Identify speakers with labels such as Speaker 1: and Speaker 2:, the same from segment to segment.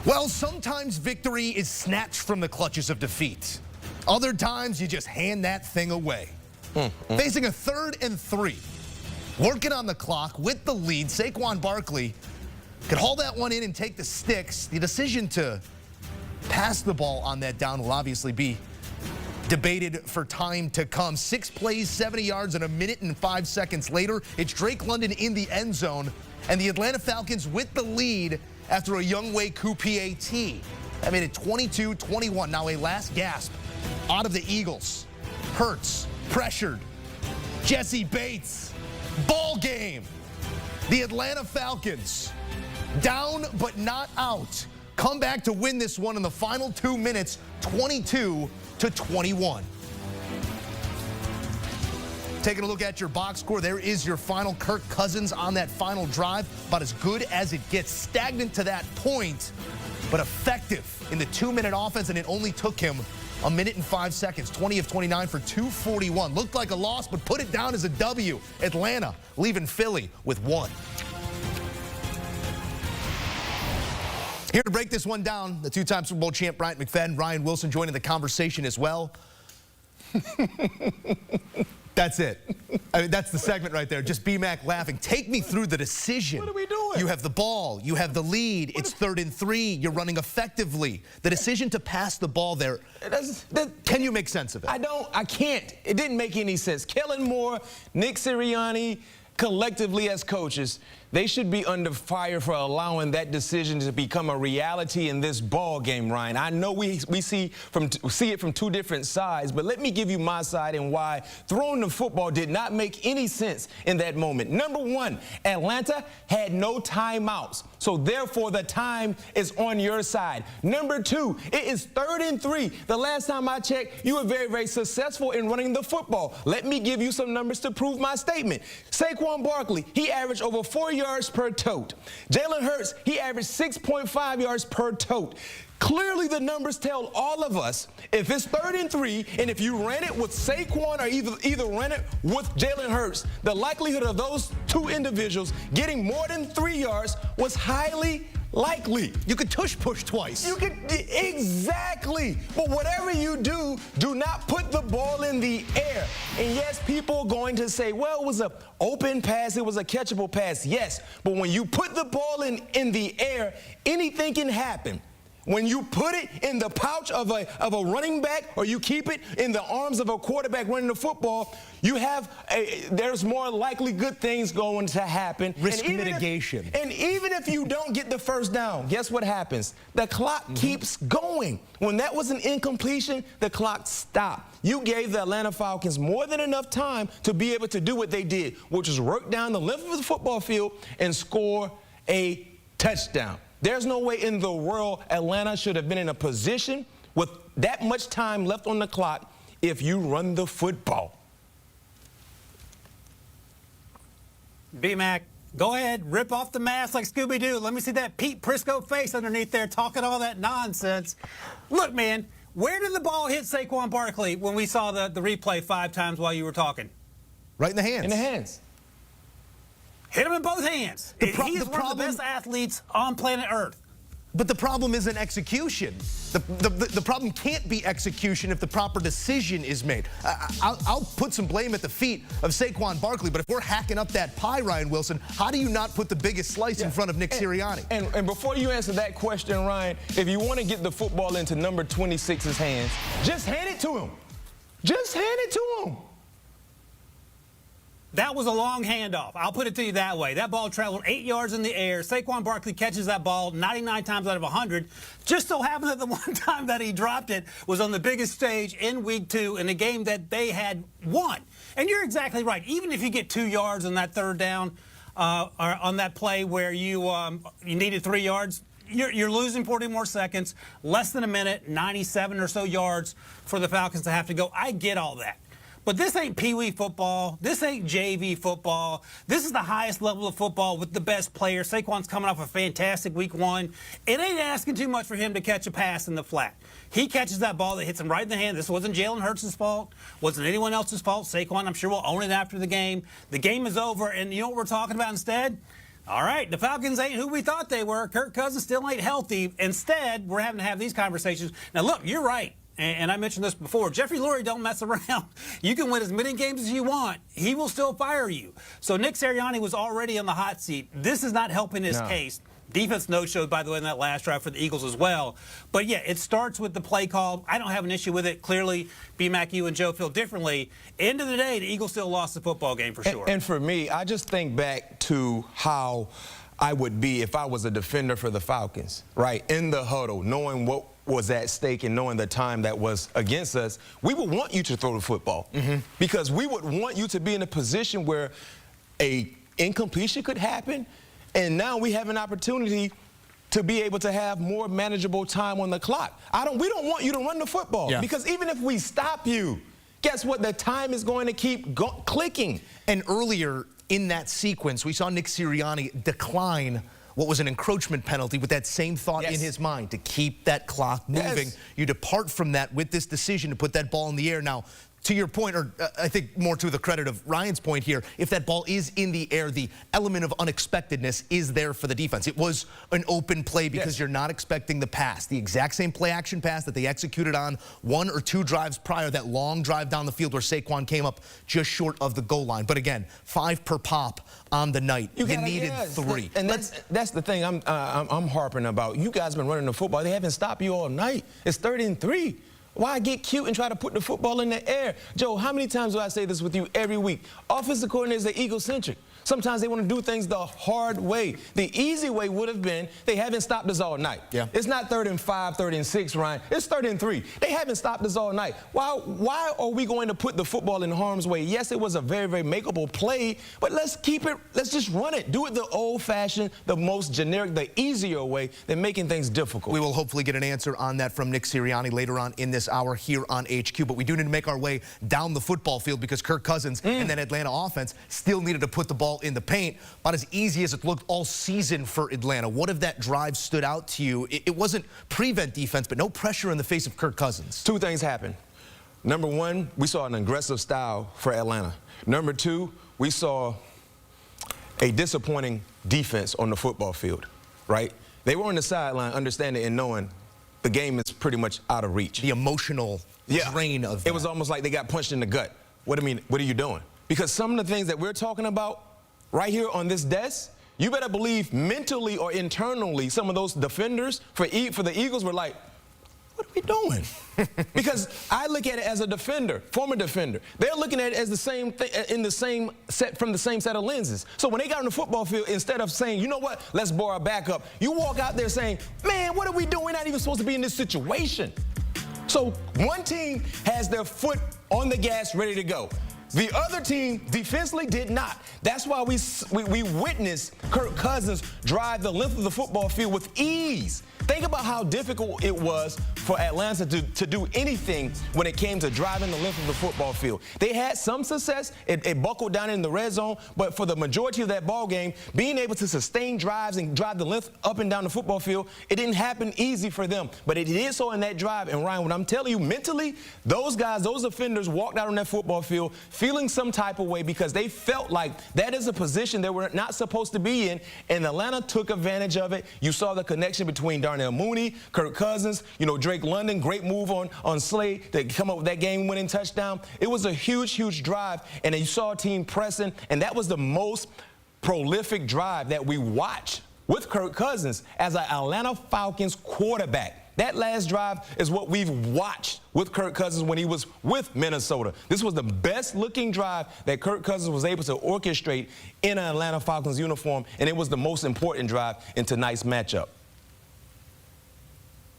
Speaker 1: Well, sometimes victory is snatched from the clutches of defeat. Other times, you just hand that thing away. Facing a 3rd and 3, working on the clock with the lead, Saquon Barkley could haul that one in and take the sticks. The decision to pass the ball on that down will obviously be debated for time to come. 6 plays, 70 yards, and 1 minute and 5 seconds later, it's Drake London in the end zone, and the Atlanta Falcons with the lead after a Younghoe coup PAT. I made it 22-21. Now a last gasp out of the Eagles. Hurts, pressured. Jesse Bates, ball game. The Atlanta Falcons, down but not out, come back to win this one in the final 2 minutes, 22-21. Taking a look at your box score, there is your final. Kirk Cousins on that final drive, about as good as it gets. Stagnant to that point, but effective in the 2-minute offense, and it only took him 1 minute and 5 seconds. 20 of 29 for 241. Looked like a loss, but put it down as a W. Atlanta leaving Philly with 1. Here to break this one down, the 2-time Super Bowl champ Bryant McFadden, Ryan Wilson joining the conversation as well. That's it. I mean, that's the segment right there. Just B-Mac laughing. Take me through the decision.
Speaker 2: What are we doing?
Speaker 1: You have the ball. You have the lead. It's 3rd and 3. You're running effectively. The decision to pass the ball there. Can you make sense of it?
Speaker 2: I can't. It didn't make any sense. Kellen Moore, Nick Sirianni, collectively as coaches, they should be under fire for allowing that decision to become a reality in this ball game, Ryan. I know we see it from 2 different sides, but let me give you my side and why throwing the football did not make any sense in that moment. Number 1, Atlanta had no timeouts, so therefore the time is on your side. Number 2, it is 3rd and 3. The last time I checked, you were very, very successful in running the football. Let me give you some numbers to prove my statement. Saquon Barkley, he averaged over 4 yards per tote. Jalen Hurts, he averaged 6.5 yards per tote. Clearly, the numbers tell all of us if it's 3rd and 3, and if you ran it with Saquon or either ran it with Jalen Hurts, the likelihood of those 2 individuals getting more than 3 yards was highly likely.
Speaker 1: You could push twice.
Speaker 2: You could, exactly. But whatever you do, do not put the ball in the air. And yes, people are going to say, well, it was an open pass, it was a catchable pass. Yes, but when you put the ball in the air, anything can happen. When you put it in the pouch of a running back, or you keep it in the arms of a quarterback running the football, there's more likely good things going to happen.
Speaker 1: Risk mitigation.
Speaker 2: And even if you don't get the first down, guess what happens? The clock keeps going. When that was an incompletion, the clock stopped. You gave the Atlanta Falcons more than enough time to be able to do what they did, which was work down the length of the football field and score a touchdown. There's no way in the world Atlanta should have been in a position with that much time left on the clock if you run the football.
Speaker 3: B-Mac, go ahead, rip off the mask like Scooby-Doo. Let me see that Pete Prisco face underneath there talking all that nonsense. Look, man, where did the ball hit Saquon Barkley when we saw the replay 5 times while you were talking?
Speaker 1: Right in the hands.
Speaker 2: In the hands.
Speaker 3: Hit him in both hands. He is one of the best athletes on planet Earth.
Speaker 1: But the problem isn't execution. The problem can't be execution if the proper decision is made. I'll put some blame at the feet of Saquon Barkley, but if we're hacking up that pie, Ryan Wilson, how do you not put the biggest slice in front of Nick Sirianni?
Speaker 2: And before you answer that question, Ryan, if you want to get the football into number 26's hands, just hand it to him. Just hand it to him.
Speaker 3: That was a long handoff. I'll put it to you that way. That ball traveled 8 yards in the air. Saquon Barkley catches that ball 99 times out of 100. Just so happened that the one time that he dropped it was on the biggest stage in Week 2 in a game that they had won. And you're exactly right. Even if you get 2 yards on that 3rd down, or on that play where you needed 3 yards, you're losing 40 more seconds, less than a minute, 97 or so yards for the Falcons to have to go. I get all that. But this ain't Pee-wee football. This ain't JV football. This is the highest level of football with the best players. Saquon's coming off a fantastic Week 1. It ain't asking too much for him to catch a pass in the flat. He catches that ball that hits him right in the hand. This wasn't Jalen Hurts' fault. Wasn't anyone else's fault. Saquon, I'm sure, will own it after the game. The game is over, and you know what we're talking about instead? All right, the Falcons ain't who we thought they were. Kirk Cousins still ain't healthy. Instead, we're having to have these conversations. Now, look, you're right, and I mentioned this before. Jeffrey Lurie don't mess around. You can win as many games as you want. He will still fire you. So Nick Sirianni was already on the hot seat. This is not helping his case. Defense no-showed, by the way, in that last drive for the Eagles as well. But, yeah, it starts with the play call. I don't have an issue with it. Clearly, B-Mac, you and Joe feel differently. End of the day, the Eagles still lost the football game for sure.
Speaker 2: And for me, I just think back to how I would be if I was a defender for the Falcons, right? In the huddle, knowing what was at stake and knowing the time that was against us, we would want you to throw the football because we would want you to be in a position where a incompletion could happen. And now we have an opportunity to be able to have more manageable time on the clock. We don't want you to run the football because even if we stop you, guess what? The time is going to keep clicking.
Speaker 1: And earlier in that sequence, we saw Nick Sirianni decline what was an encroachment penalty with that same thought in his mind, to keep that clock moving. You depart from that with this decision to put that ball in the air. Now, to your point, or I think more to the credit of Ryan's point here, if that ball is in the air, the element of unexpectedness is there for the defense. It was an open play because you're not expecting the pass. The exact same play-action pass that they executed on 1 or 2 drives prior, that long drive down the field where Saquon came up just short of the goal line. But again, 5 per pop on the night. You needed 3.
Speaker 2: And that's the thing I'm harping about. You guys have been running the football. They haven't stopped you all night. It's 3rd and 3. Why get cute and try to put the football in the air? Joe, how many times do I say this with you every week? Offensive coordinators are egocentric. Sometimes they want to do things the hard way. The easy way would have been they haven't stopped us all night. It's not 3rd and 5, 3rd and 6, Ryan. It's 3rd and 3. They haven't stopped us all night. Why are we going to put the football in harm's way? Yes, it was a very, very makeable play, but let's keep it. Let's just run it. Do it the old-fashioned, the most generic, the easier way than making things difficult.
Speaker 1: We will hopefully get an answer on that from Nick Sirianni later on in this hour here on HQ, but we do need to make our way down the football field because Kirk Cousins and that Atlanta offense still needed to put the ball in the paint. About as easy as it looked all season for Atlanta. What if that drive stood out to you? It wasn't prevent defense, but no pressure in the face of Kirk Cousins.
Speaker 2: 2 things happened. Number 1, we saw an aggressive style for Atlanta. Number 2, we saw a disappointing defense on the football field, right? They were on the sideline understanding and knowing the game is pretty much out of reach.
Speaker 1: The emotional drain of that.
Speaker 2: It was almost like they got punched in the gut. What are you doing? Because some of the things that we're talking about right here on this desk, you better believe mentally or internally some of those defenders for the Eagles were like, what are we doing? Because I look at it as a defender, former defender. They're looking at it as the same thing, from the same set of lenses. So when they got on the football field, instead of saying, you know what, let's borrow back up, you walk out there saying, man, what are we doing? We're not even supposed to be in this situation. So one team has their foot on the gas ready to go. The other team defensively did not. That's why we witnessed Kirk Cousins drive the length of the football field with ease. Think about how difficult it was for Atlanta to do anything when it came to driving the length of the football field. They had some success. It buckled down in the red zone, but for the majority of that ball game, being able to sustain drives and drive the length up and down the football field, it didn't happen easy for them. But it did so in that drive. And Ryan, what I'm telling you, mentally, those guys, those offenders walked out on that football field feeling some type of way because they felt like that is a position they were not supposed to be in, and Atlanta took advantage of it. You saw the connection between Darnell Mooney, Kirk Cousins, Drake London, great move on Slade to come up with that game-winning touchdown. It was a huge, huge drive, and then you saw a team pressing, and that was the most prolific drive that we watched with Kirk Cousins as an Atlanta Falcons quarterback. That last drive is what we've watched with Kirk Cousins when he was with Minnesota. This was the best-looking drive that Kirk Cousins was able to orchestrate in an Atlanta Falcons uniform, and it was the most important drive in tonight's matchup.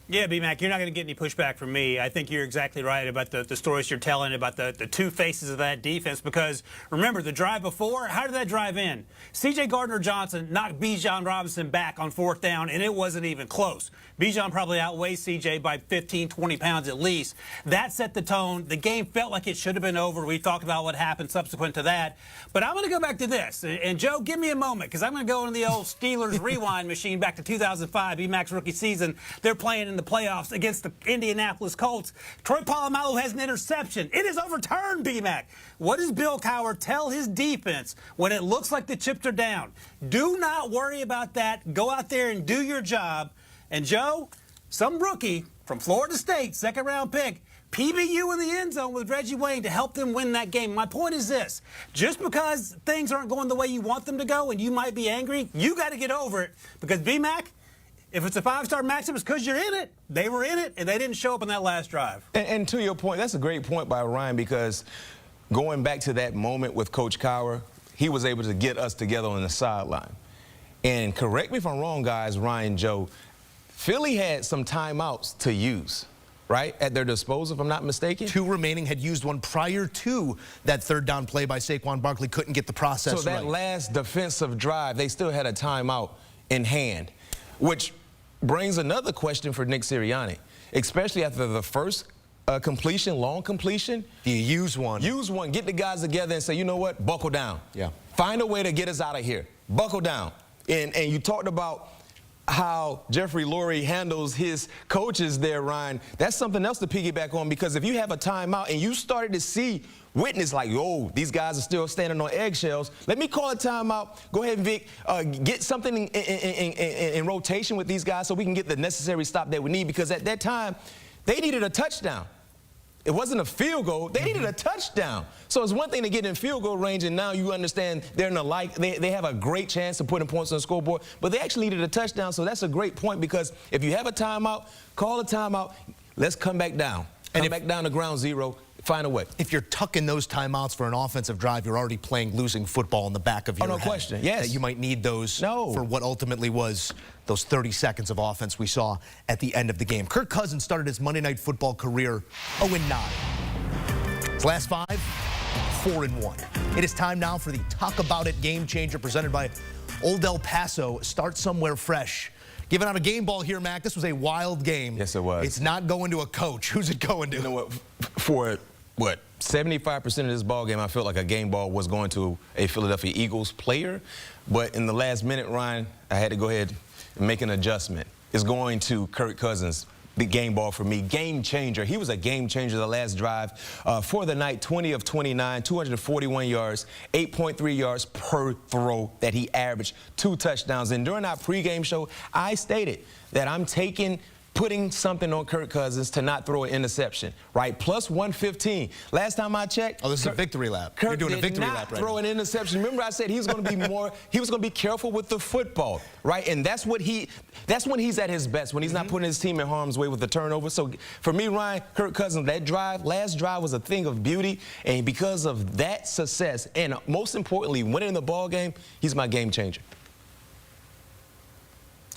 Speaker 3: Yeah, B-Mac, you're not going to get any pushback from me. I think you're exactly right about the stories you're telling about the 2 faces of that defense because, remember, the drive before, how did that drive end? C.J. Gardner-Johnson knocked Bijan Robinson back on 4th down, and it wasn't even close. Bijan probably outweighs C.J. by 15, 20 pounds at least. That set the tone. The game felt like it should have been over. We talked about what happened subsequent to that. But I'm going to go back to this. And, Joe, give me a moment because I'm going to go into the old Steelers rewind machine back to 2005, B-Mac's rookie season. They're playing in in the playoffs against the Indianapolis Colts. Troy Polamalu has an interception. It is overturned, B-Mac. What does Bill Cowher tell his defense when it looks like the chips are down? Do not worry about that. Go out there and do your job. And, Joe, some rookie from Florida State, second-round pick, PBU in the end zone with Reggie Wayne to help them win that game. My point is this. Just because things aren't going the way you want them to go and you might be angry, you got to get over it. Because, B-Mac, if it's a five-star matchup, it's because you're in it. They were in it, and they didn't show up on that last drive.
Speaker 2: And to your point, that's a great point by Ryan, because going back to that moment with Coach Cowher, he was able to get us together on the sideline. And correct me if I'm wrong, guys, Ryan, Joe, Philly had some timeouts to use, right, at their disposal, if I'm not mistaken.
Speaker 1: 2 remaining, had used one prior to that third down play by Saquon Barkley. Couldn't get the process right.
Speaker 2: So that last defensive drive, they still had a timeout in hand, which brings another question for Nick Sirianni, especially after the first completion, long completion.
Speaker 1: Do you use one?
Speaker 2: Use one. Get the guys together and say, you know what, buckle down.
Speaker 1: Yeah.
Speaker 2: Find a way to get us out of here. Buckle down. And you talked about how Jeffrey Lurie handles his coaches there, Ryan. That's something else to piggyback on, because if you have a timeout and you started to witness like, oh, these guys are still standing on eggshells, let me call a timeout. Go ahead, Vic, get something in rotation with these guys so we can get the necessary stop that we need, because at that time, they needed a touchdown. It wasn't a field goal. They needed a touchdown. So it's one thing to get in field goal range, and now you understand they're in the they have a great chance of putting points on the scoreboard, but they actually needed a touchdown. So that's a great point, because if you have a timeout, call a timeout. Let's come back down. Come back down to ground zero. Find a way. If
Speaker 1: you're tucking those timeouts for an offensive drive, you're already playing losing football in the back of your head.
Speaker 2: Oh, no question. Yes.
Speaker 1: That you might need those for what ultimately was those 30 seconds of offense we saw at the end of the game. Kirk Cousins started his Monday Night Football career 0-9. His last 5, 4-1. It is time now for the Talk About It Game Changer presented by Old El Paso. Start somewhere fresh. Giving out a game ball here, Mac. This was a wild game.
Speaker 2: Yes, it was.
Speaker 1: It's not going to a coach. Who's it going to?
Speaker 2: You know what? For 75% of this ball game, I felt like a game ball was going to a Philadelphia Eagles player. But in the last minute, Ryan, I had to go ahead and make an adjustment. It's going to Kirk Cousins. The game ball for me, game changer. He was a game changer the last drive for the night. 20 of 29, 241 yards, 8.3 yards per throw that he averaged, 2 touchdowns. And during our pregame show, I stated that I'm putting something on Kirk Cousins to not throw an interception, right? Plus 115. Last time I checked.
Speaker 1: Oh, this is a victory lap.
Speaker 2: Kirk
Speaker 1: You're doing a victory lap right now.
Speaker 2: did not throw an interception. Remember I said he's going to be he was going to be careful with the football, right? And that's when he's at his best, when he's not putting his team in harm's way with the turnover. So for me, Ryan, Kirk Cousins, last drive was a thing of beauty. And because of that success, and most importantly, winning the ball game, he's my game changer.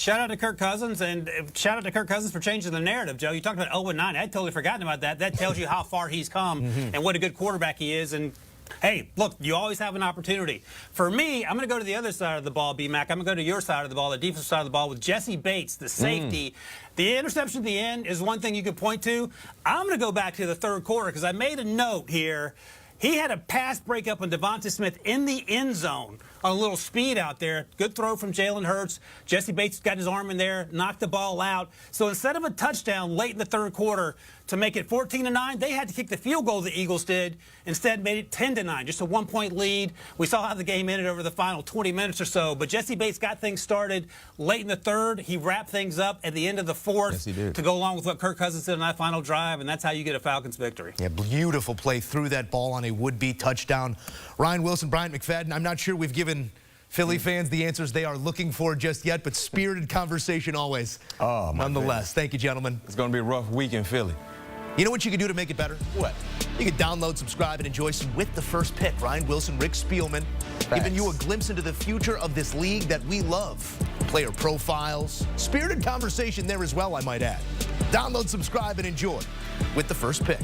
Speaker 3: Shout out to Kirk Cousins, and shout out to Kirk Cousins for changing the narrative, Joe. You talked about 0-9. I'd totally forgotten about that. That tells you how far he's come and what a good quarterback he is. And, hey, look, you always have an opportunity. For me, I'm going to go to the other side of the ball, B-Mac. I'm going to go to your side of the ball, the defensive side of the ball, with Jesse Bates, the safety. The interception at the end is one thing you could point to. I'm going to go back to the third quarter because I made a note here. He had a pass breakup on Devonta Smith in the end zone on a little speed out there. Good throw from Jalen Hurts. Jesse Bates got his arm in there, knocked the ball out. So instead of a touchdown late in the third quarter to make it 14-9, they had to kick the field goal the Eagles did. Instead, made it 10-9, just a 1-point lead. We saw how the game ended over the final 20 minutes or so. But Jesse Bates got things started late in the third. He wrapped things up at the end of the fourth.
Speaker 2: Yes, he did.
Speaker 3: To go along with what Kirk Cousins did on that final drive, and that's how you get a Falcons victory.
Speaker 1: Yeah, beautiful play through that ball on a would-be touchdown. Ryan Wilson, Bryant McFadden, I'm not sure we've given Philly fans the answers they are looking for just yet, but spirited conversation always.
Speaker 2: Oh,
Speaker 1: nonetheless. Thank you, gentlemen.
Speaker 2: It's going to be a rough week in Philly.
Speaker 1: You know what you can do to make it better?
Speaker 2: What?
Speaker 1: You can download, subscribe, and enjoy some With the First Pick. Ryan Wilson, Rick Spielman, giving you a glimpse into the future of this league that we love. Player profiles, spirited conversation there as well, I might add. Download, subscribe, and enjoy With the First Pick.